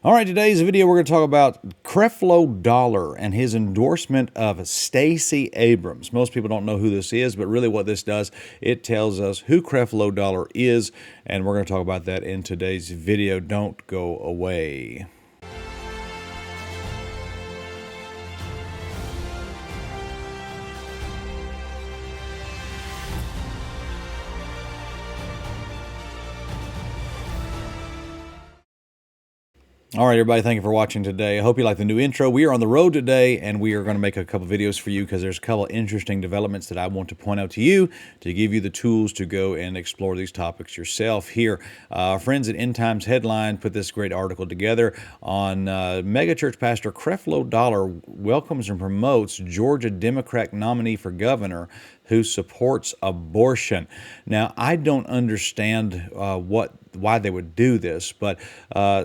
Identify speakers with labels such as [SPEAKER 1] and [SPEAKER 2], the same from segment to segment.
[SPEAKER 1] All right, today's video we're going to talk about Creflo Dollar and his endorsement of Stacey Abrams. Most people don't know who this is, but really what this does, it tells us who Creflo Dollar is, and we're going to talk about that in today's video. Don't go away. All right, everybody, thank you for watching today. I hope you like the new intro. We are on the road today, and we are going to make a couple videos for you because there's a couple interesting developments that I want to point out to you to give you the tools to go and explore these topics yourself here. Friends at End Times Headline put this great article together on megachurch pastor Creflo Dollar welcomes and promotes Georgia Democrat nominee for governor who supports abortion. Now, I don't understand why they would do this, but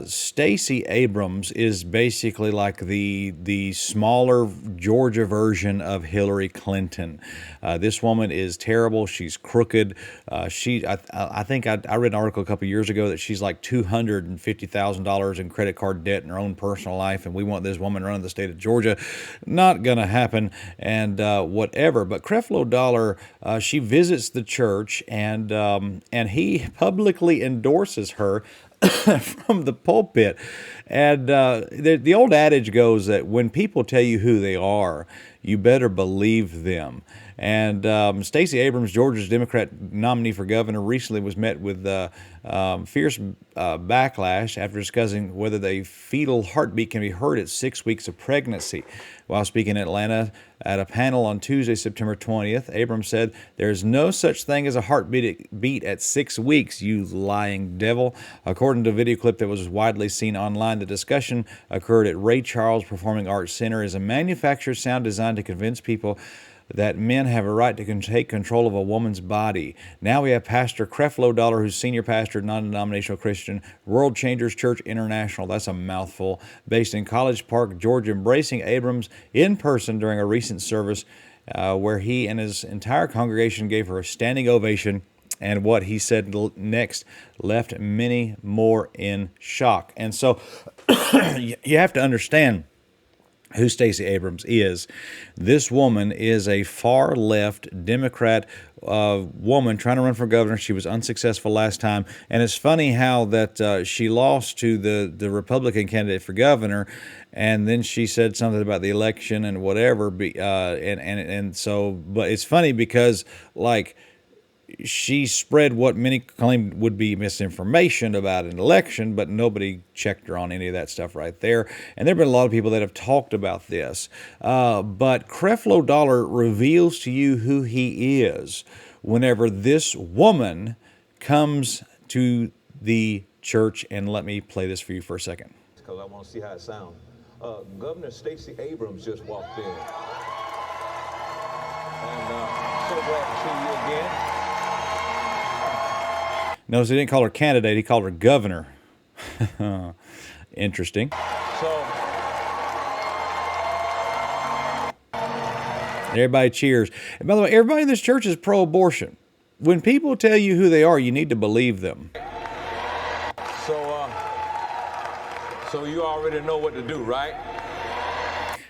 [SPEAKER 1] Stacey Abrams is basically like the smaller Georgia version of Hillary Clinton. This woman is terrible. She's crooked. I think I read an article a couple years ago that she's like $250,000 in credit card debt in her own personal life, and we want this woman running the state of Georgia. Not gonna happen, and whatever. But Creflo Dollar, she visits the church, and he publicly endorses her from the pulpit. And the old adage goes that when people tell you who they are, you better believe them. And Stacey Abrams, Georgia's Democrat nominee for governor, recently was met with fierce backlash after discussing whether the fetal heartbeat can be heard at 6 weeks of pregnancy. While speaking in Atlanta at a panel on Tuesday, September 20th, Abrams said, "There's no such thing as a heartbeat at 6 weeks, you lying devil." According to a video clip that was widely seen online, the discussion occurred at Ray Charles Performing Arts Center as a manufactured sound designed to convince people that men have a right to take control of a woman's body. Now we have Pastor Creflo Dollar, who's senior pastor at non-denominational Christian World Changers Church International. That's a mouthful. Based in College Park, Georgia, embracing Abrams in person during a recent service where he and his entire congregation gave her a standing ovation. And what he said next left many more in shock. And so you have to understand who Stacey Abrams is. This woman is a far-left Democrat woman trying to run for governor. She was unsuccessful last time. And it's funny how that she lost to the Republican candidate for governor, and then she said something about the election and whatever. And so, but it's funny because, like, she spread what many claimed would be misinformation about an election, but nobody checked her on any of that stuff right there. And there have been a lot of people that have talked about this. But Creflo Dollar reveals to you who he is whenever this woman comes to the church. And let me play this for you for a second.
[SPEAKER 2] Because I want to see how it sounds. Governor Stacey Abrams just walked in. And so glad to see you again.
[SPEAKER 1] Notice he didn't call her candidate, he called her governor. Interesting.
[SPEAKER 2] So
[SPEAKER 1] everybody cheers. And by the way, everybody in this church is pro-abortion. When people tell you who they are, you need to believe them.
[SPEAKER 2] So you already know what to do, right?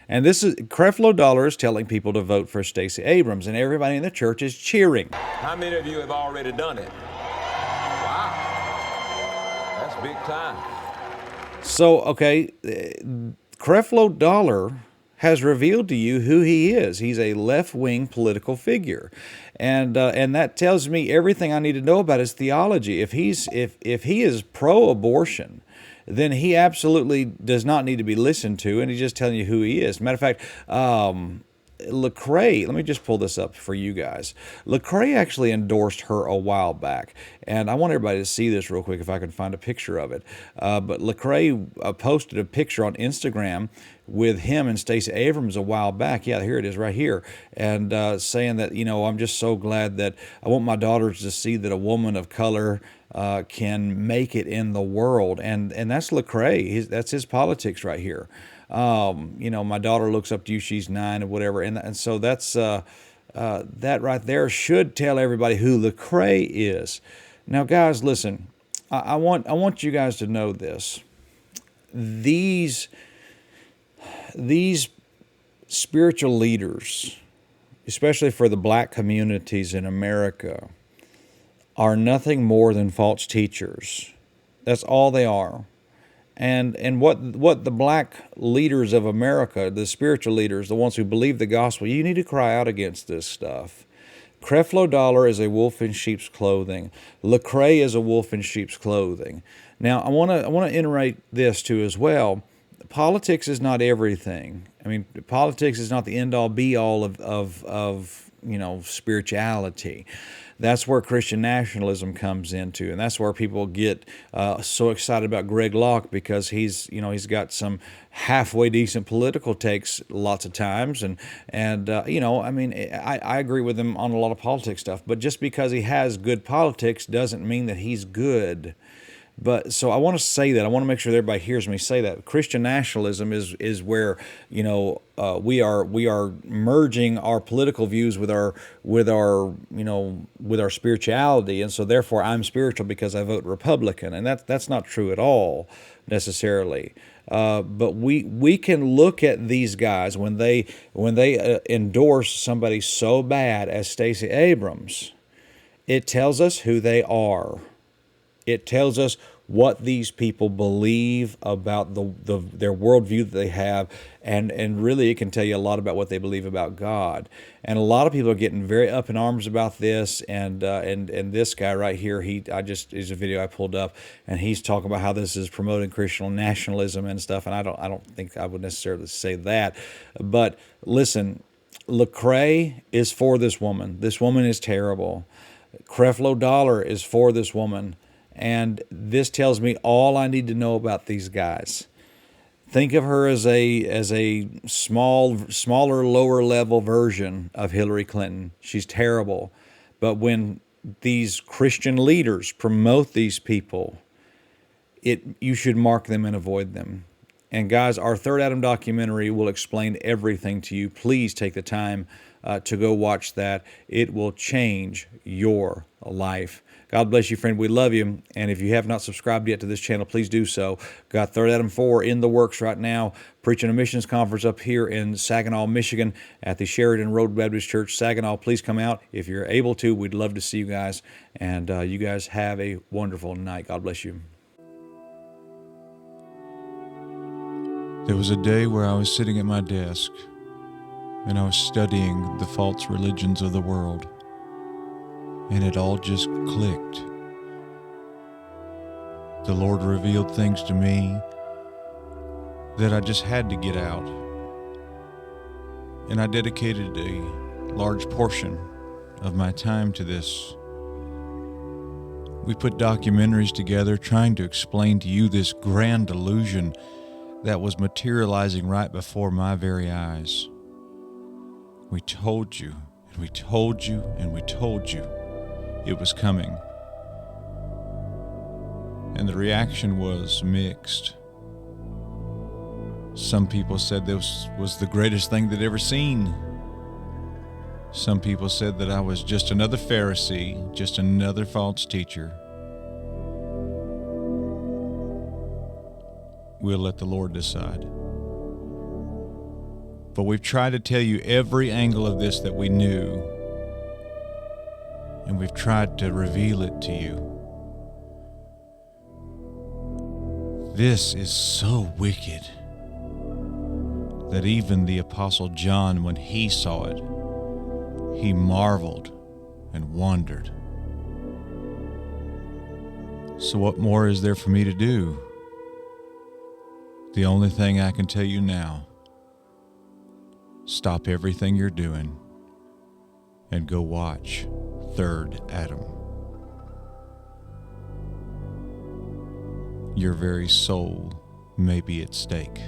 [SPEAKER 1] And this is Creflo Dollar is telling people to vote for Stacey Abrams, and everybody in the church is cheering.
[SPEAKER 2] How many of you have already done it? That's big time.
[SPEAKER 1] So, okay, Creflo Dollar has revealed to you who he is. He's a left-wing political figure, and that tells me everything I need to know about his theology. If he is pro-abortion, then he absolutely does not need to be listened to, and he's just telling you who he is. Matter of fact, Lecrae, let me just pull this up for you guys. Lecrae actually endorsed her a while back, and I want everybody to see this real quick if I can find a picture of it. But Lecrae posted a picture on Instagram with him and Stacey Abrams a while back. Yeah, here it is right here. And saying that, you know, I'm just so glad that I want my daughters to see that a woman of color can make it in the world. And that's Lecrae. That's his politics right here. You know, my daughter looks up to you, she's 9 or whatever. And so that's that right there should tell everybody who Lecrae is. Now, guys, listen, I want you guys to know this. these spiritual leaders, especially for the black communities in America, are nothing more than false teachers. That's all they are. And what the black leaders of America, the spiritual leaders, the ones who believe the gospel, you need to cry out against this stuff. Creflo Dollar is a wolf in sheep's clothing. Lecrae is a wolf in sheep's clothing. Now, I want to iterate this too as well. Politics is not everything. I mean, politics is not the end-all be-all of spirituality. That's where Christian nationalism comes into, and that's where people get so excited about Greg Locke, because he's got some halfway decent political takes lots of times, and I agree with him on a lot of politics stuff, but just because he has good politics doesn't mean that he's good. But so I want to say that. I want to make sure that everybody hears me say that. Christian nationalism is where we are merging our political views with our spirituality, and so therefore I'm spiritual because I vote Republican, and that's not true at all necessarily. But we can look at these guys when they endorse somebody so bad as Stacey Abrams. It tells us who they are. It tells us what these people believe about their worldview that they have, and really it can tell you a lot about what they believe about God. And a lot of people are getting very up in arms about this. And this guy right here, is a video I pulled up, and he's talking about how this is promoting Christian nationalism and stuff. And I don't think I would necessarily say that, but listen, Lecrae is for this woman. This woman is terrible. Creflo Dollar is for this woman. And this tells me all I need to know about these guys. Think of her as a smaller, lower level version of Hillary Clinton. She's terrible. But when these Christian leaders promote these people, you should mark them and avoid them. And guys, our Third Adam documentary will explain everything to you. Please take the time to go watch that. It will change your life. God bless you, friend. We love you. And if you have not subscribed yet to this channel, please do so. Got Third Adam 4 in the works right now. Preaching a missions conference up here in Saginaw, Michigan at the Sheridan Road Baptist Church, Saginaw. Please come out if you're able to. We'd love to see you guys. And you guys have a wonderful night. God bless you.
[SPEAKER 3] There was a day where I was sitting at my desk and I was studying the false religions of the world, and it all just clicked. The Lord revealed things to me that I just had to get out, and I dedicated a large portion of my time to this. We put documentaries together trying to explain to you this grand illusion that was materializing right before my very eyes. We told you, and we told you, and we told you it was coming. And the reaction was mixed. Some people said this was the greatest thing they'd ever seen. Some people said that I was just another Pharisee, just another false teacher. We'll let the Lord decide. But we've tried to tell you every angle of this that we knew, and we've tried to reveal it to you. This is so wicked that even the Apostle John, when he saw it, he marveled and wondered. So what more is there for me to do? The only thing I can tell you now: stop everything you're doing and go watch Third Adam. Your very soul may be at stake.